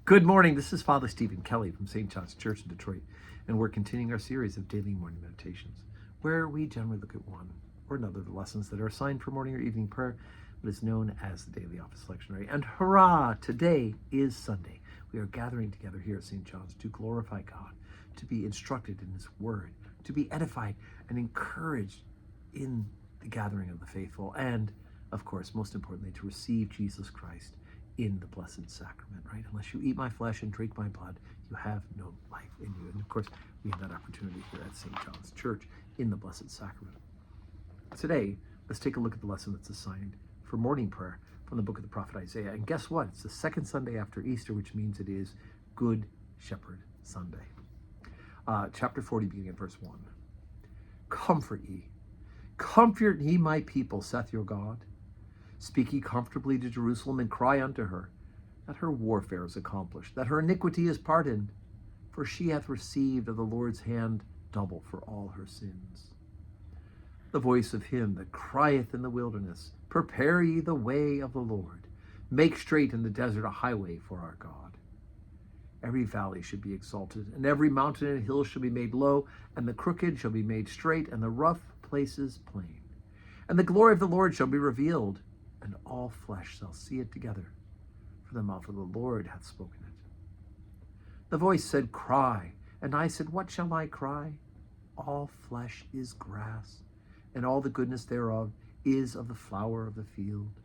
Good morning. This is Father Stephen Kelly from St. John's Church in Detroit, and we're continuing our series of daily morning meditations, where we generally look at one or another of the lessons that are assigned for morning or evening prayer, what is known as the Daily Office Lectionary. And hurrah! Today is Sunday. We are gathering together here at St. John's to glorify God, to be instructed in His Word, to be edified and encouraged in the gathering of the faithful, and, of course, most importantly, to receive Jesus Christ in the Blessed Sacrament, right? Unless you eat my flesh and drink my blood, you have no life in you. And of course, we have that opportunity here at St. John's Church in the Blessed Sacrament. Today, let's take a look at the lesson that's assigned for morning prayer from the book of the prophet Isaiah. And guess what? It's the second Sunday after Easter, which means it is Good Shepherd Sunday. Chapter 40, beginning at verse 1. Comfort ye my people, saith your God. Speak ye comfortably to Jerusalem, and cry unto her, that her warfare is accomplished, that her iniquity is pardoned, for she hath received of the Lord's hand double for all her sins. The voice of him that crieth in the wilderness, prepare ye the way of the Lord, make straight in the desert a highway for our God. Every valley should be exalted, and every mountain and hill shall be made low, and the crooked shall be made straight, and the rough places plain. And the glory of the Lord shall be revealed, and all flesh shall see it together, for the mouth of the Lord hath spoken it. The voice said, Cry. And I said, What shall I cry? All flesh is grass, and all the goodness thereof is of the flower of the field.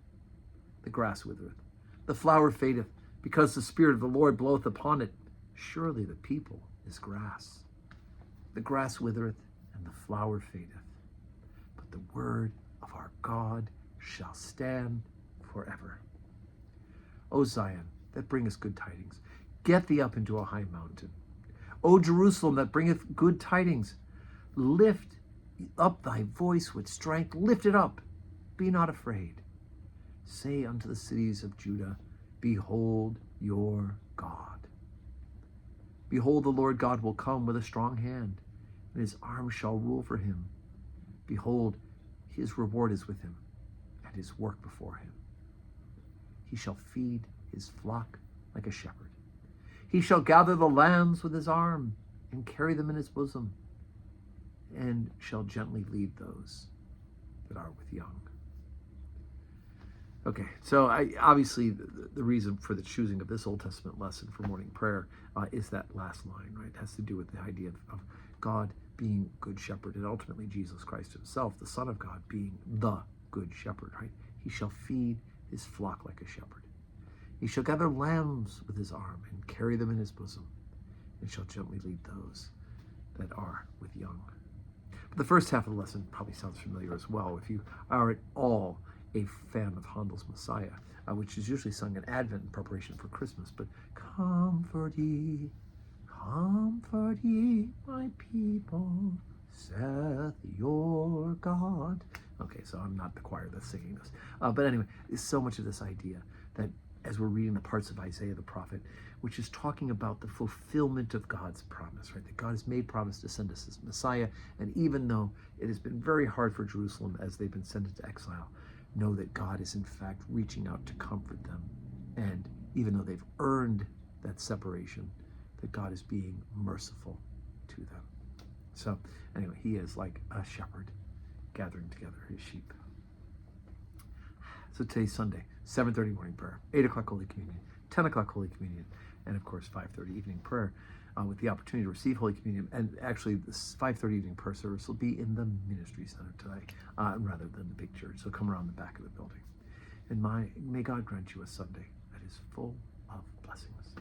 The grass withereth, the flower fadeth, because the Spirit of the Lord bloweth upon it. Surely the people is grass. The grass withereth, and the flower fadeth, but the word of our God shall stand forever. O Zion, that bringest good tidings, get thee up into a high mountain. O Jerusalem, that bringeth good tidings, lift up thy voice with strength, lift it up, be not afraid. Say unto the cities of Judah, Behold your God. Behold, the Lord God will come with a strong hand, and his arm shall rule for him. Behold, his reward is with him, and his work before him. He shall feed his flock like a shepherd. He shall gather the lambs with his arm, and carry them in his bosom, and shall gently lead those that are with young. Okay, so obviously the reason for the choosing of this Old Testament lesson for morning prayer is that last line, right? It has to do with the idea of God being good shepherd, and ultimately Jesus Christ himself, the Son of God, being the good shepherd, right? He shall feed his flock like a shepherd. He shall gather lambs with his arm and carry them in his bosom, and shall gently lead those that are with young. But the first half of the lesson probably sounds familiar as well if you are at all a fan of Handel's Messiah, which is usually sung in Advent in preparation for Christmas. But comfort ye, my people, saith your God. Okay, so I'm not the choir that's singing this. But anyway, there's so much of this idea that as we're reading the parts of Isaiah the prophet, which is talking about the fulfillment of God's promise, right? That God has made promise to send us his Messiah, and even though it has been very hard for Jerusalem as they've been sent into exile, know that God is in fact reaching out to comfort them. And even though they've earned that separation, that God is being merciful to them. So anyway, he is like a shepherd gathering together his sheep. So today's Sunday, 7:30 morning prayer, 8 o'clock Holy Communion, 10 o'clock Holy Communion, and of course 5:30 evening prayer with the opportunity to receive Holy Communion. And actually this 5:30 evening prayer service will be in the Ministry Center today rather than the big church. So come around the back of the building. And may God grant you a Sunday that is full of blessings.